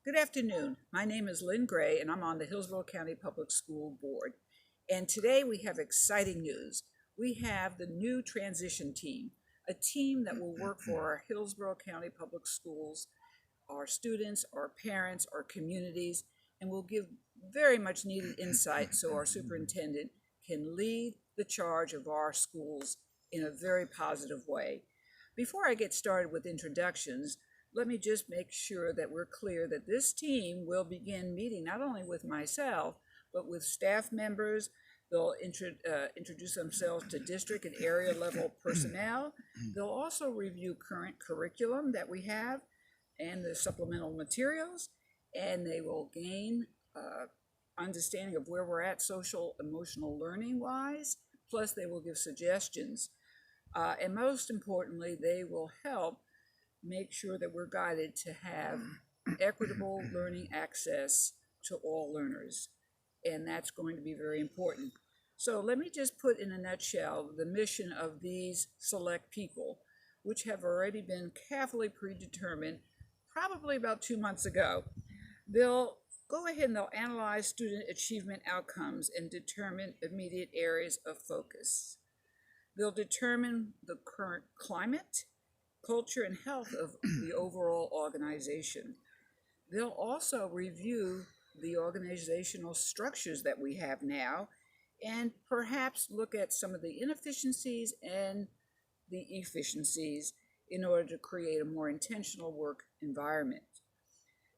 Good afternoon. My name is Lynn Gray, and I'm on the Hillsborough County Public School Board. And today we have exciting news. We have the new transition team, a team that will work for our Hillsborough County Public Schools, our students, our parents, our communities, and will give very much needed insight so our superintendent can lead the charge of our schools in a very positive way. Before I get started with introductions, let me just make sure that we're clear that this team will begin meeting not only with myself, but with staff members. They'll introduce themselves to district and area level personnel. They'll also review current curriculum that we have and the supplemental materials, and they will gain understanding of where we're at social emotional learning wise, plus they will give suggestions. And most importantly, they will help make sure that we're guided to have equitable learning access to all learners. And that's going to be very important. So let me just put in a nutshell the mission of these select people, which have already been carefully predetermined probably about 2 months ago. They'll go ahead and they'll analyze student achievement outcomes and determine immediate areas of focus. They'll determine the current climate, culture, and health of the overall organization. They'll also review the organizational structures that we have now and perhaps look at some of the inefficiencies and the efficiencies in order to create a more intentional work environment.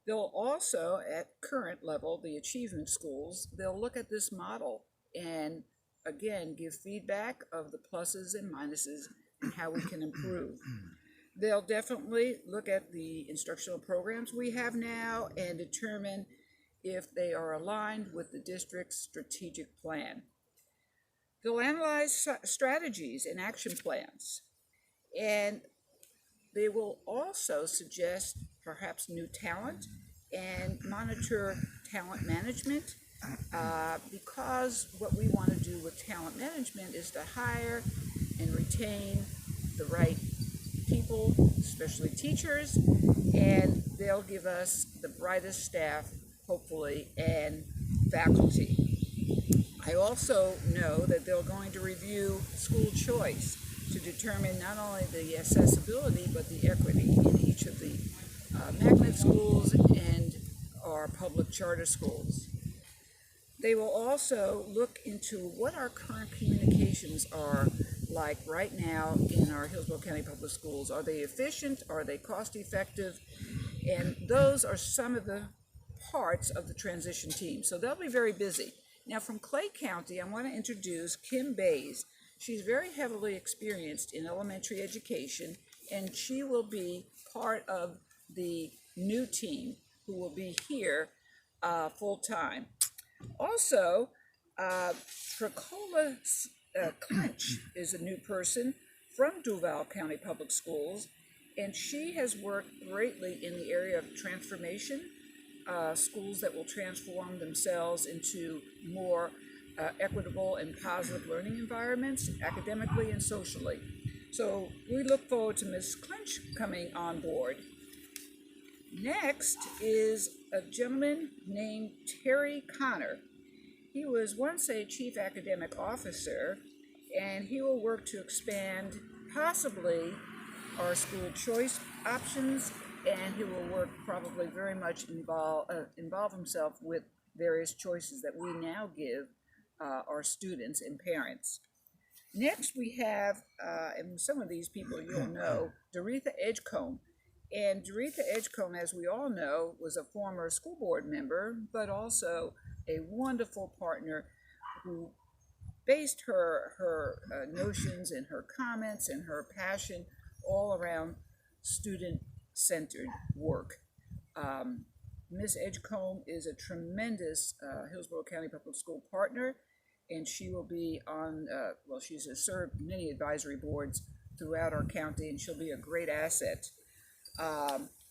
They'll also, at current level, the achievement schools, they'll look at this model and again give feedback of the pluses and minuses and how we can improve. They'll definitely look at the instructional programs we have now and determine if they are aligned with the district's strategic plan. They'll analyze strategies and action plans, and they will also suggest perhaps new talent and monitor talent management because what we want to do with talent management is to hire and retain the right people, especially teachers, and they'll give us the brightest staff, hopefully, and faculty. I also know that they're going to review school choice to determine not only the accessibility but the equity in each of the magnet schools and our public charter schools. They will also look into what our current communications are like right now in our Hillsborough County Public Schools. Are they efficient? Are they cost effective? And those are some of the parts of the transition team. So they'll be very busy. Now from Clay County, I want to introduce Kim Bays. She's very heavily experienced in elementary education, and she will be part of the new team who will be here full time. Also, Tricola Clinch is a new person from Duval County Public Schools, and she has worked greatly in the area of transformation, schools that will transform themselves into more equitable and positive learning environments, academically and socially. So we look forward to Ms. Clinch coming on board. Next is a gentleman named Terry Connor. He was once a chief academic officer, and he will work to expand possibly our school choice options, and he will work probably very much involve himself with various choices that we now give our students and parents. Next we have, and some of these people you'll know, Doretha Edgecombe. And Doretha Edgecombe, as we all know, was a former school board member, but also a wonderful partner who based her notions and her comments and her passion all around student-centered work. Ms. Edgecombe is a tremendous Hillsborough County Public School partner, and she will be on, she's served many advisory boards throughout our county, and she'll be a great asset.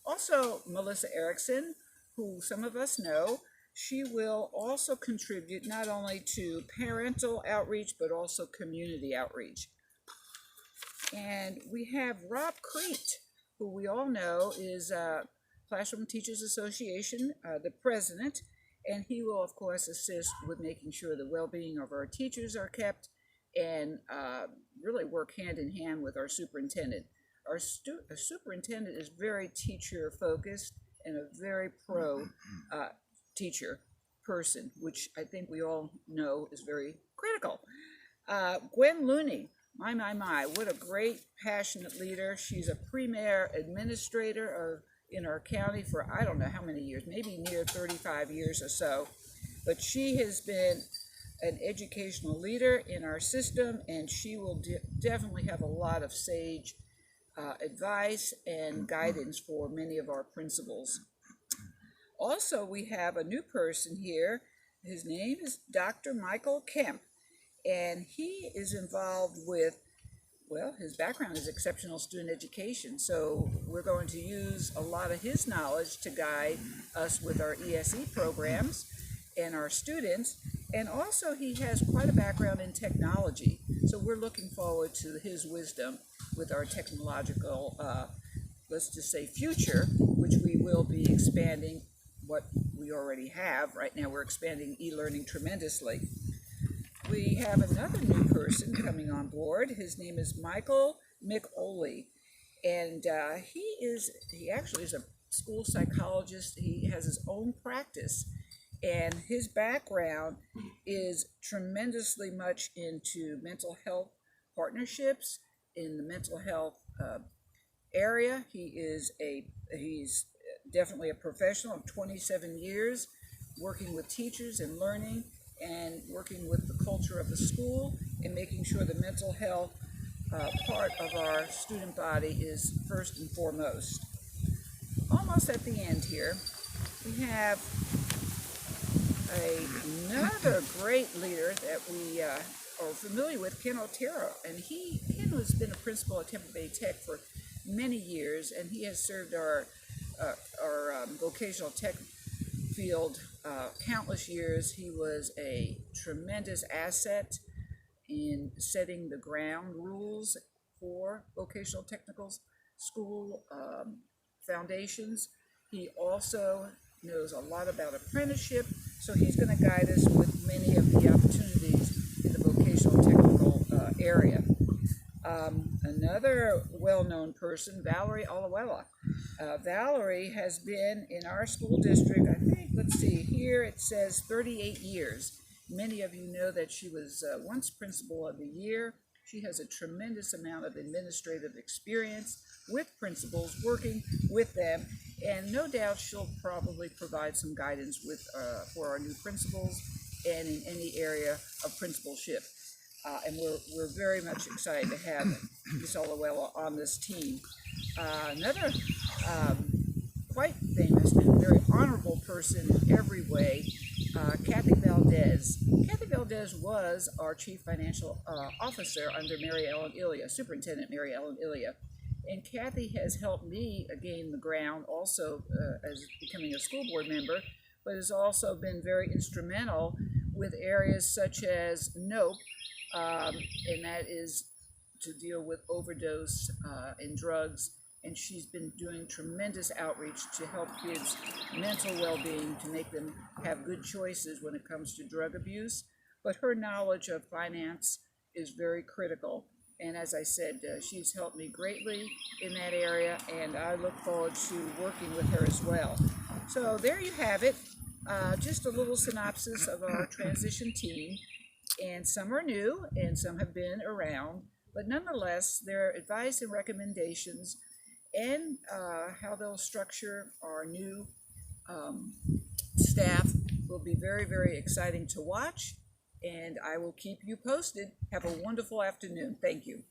Also, Melissa Erickson, who some of us know, she will also contribute not only to parental outreach, but also community outreach. And we have Rob Crete, who we all know is Classroom Teachers Association, the president, and he will, of course, assist with making sure the well-being of our teachers are kept and really work hand in hand with our superintendent. Our superintendent is very teacher-focused and a very pro teacher person, which I think we all know is very critical. Gwen Looney, my, what a great, passionate leader. She's a premier administrator in our county for I don't know how many years, maybe near 35 years or so. But she has been an educational leader in our system, and she will definitely have a lot of sage advice and guidance for many of our principals. Also, we have a new person here. His name is Dr. Michael Kemp, and he is involved with, well, his background is exceptional student education, so we're going to use a lot of his knowledge to guide us with our ESE programs and our students. And also he has quite a background in technology, so we're looking forward to his wisdom with our technological, let's just say, future, which we will be expanding what we already have. Right now we're expanding e-learning tremendously. We have another new person coming on board. His name is Michael McOley, and he actually is a school psychologist. He has his own practice, and his background is tremendously much into mental health partnerships in the mental health area. He's definitely a professional of 27 years working with teachers and learning and working with the culture of the school and making sure the mental health part of our student body is first and foremost. Almost at the end here, we have another great leader that we are familiar with, Ken Otero, and Ken has been a principal at Tampa Bay Tech for many years, and he has served our vocational tech field countless years. He was a tremendous asset in setting the ground rules for vocational technical school foundations. He also knows a lot about apprenticeship, so he's going to guide us with many of the opportunities in the vocational technical area. Another well-known person, Valerie Olawella. Valerie has been in our school district, I think, let's see, here it says 38 years. Many of you know that she was once Principal of the Year. She has a tremendous amount of administrative experience with principals, working with them, and no doubt she'll probably provide some guidance for our new principals and in any area of principalship. And we're very much excited to have Ms. Olawella on this team. Another quite famous and very honorable person in every way, Kathy Valdez. Kathy Valdez was our Chief Financial Officer under Mary Ellen Ilya, Superintendent Mary Ellen Ilya. And Kathy has helped me gain the ground also as becoming a school board member, but has also been very instrumental with areas such as NOPE, and that is to deal with overdose and drugs. And she's been doing tremendous outreach to help kids' mental well-being, to make them have good choices when it comes to drug abuse. But her knowledge of finance is very critical. And as I said, she's helped me greatly in that area, and I look forward to working with her as well. So there you have it, just a little synopsis of our transition team. And some are new and some have been around, but nonetheless, their advice and recommendations and how they'll structure our new staff will be very, very exciting to watch, and I will keep you posted. Have a wonderful afternoon. Thank you.